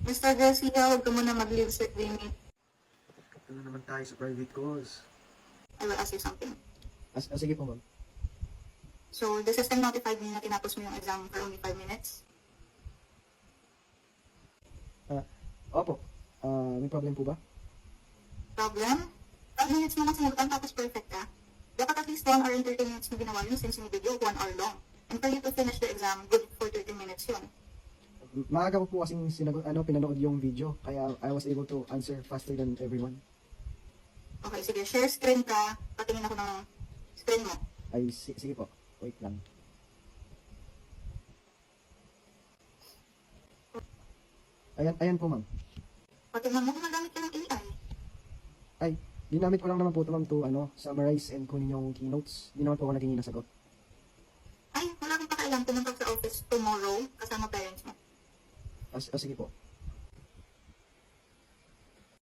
Mr. Garcia, huwag ka muna mag-leave sa limit. Ano naman tayo sa private calls? I will ask you something. Sige po, ma'am. So, the system notified me na tinapos mo yung exam for only 5 minutes? Opo. May problem po ba? Problem? 5 minutes mo lang sinagutan tapos perfect ka. Dapat at least 1 hour and 30 minutes mo ginawa yun since yung video 1 hour long. And for you to finish the exam, good for 30 minutes yun. Maaga ko po kasing pinanood yung video, kaya I was able to answer faster than everyone. Okay, sige. Share screen ka. Patingin ako ng screen mo. Sige po. Wait lang. Ayan po, ma'am. Patingnan mo kung magamit ka ng AI. Ginamit ko lang naman po ito, ma'am, to summarize and kunin yung keynotes. Di naman po ako naging nasagot. Ay, wala kang pakialam. Pumunta sa office tomorrow kasama parents mo. Sige po.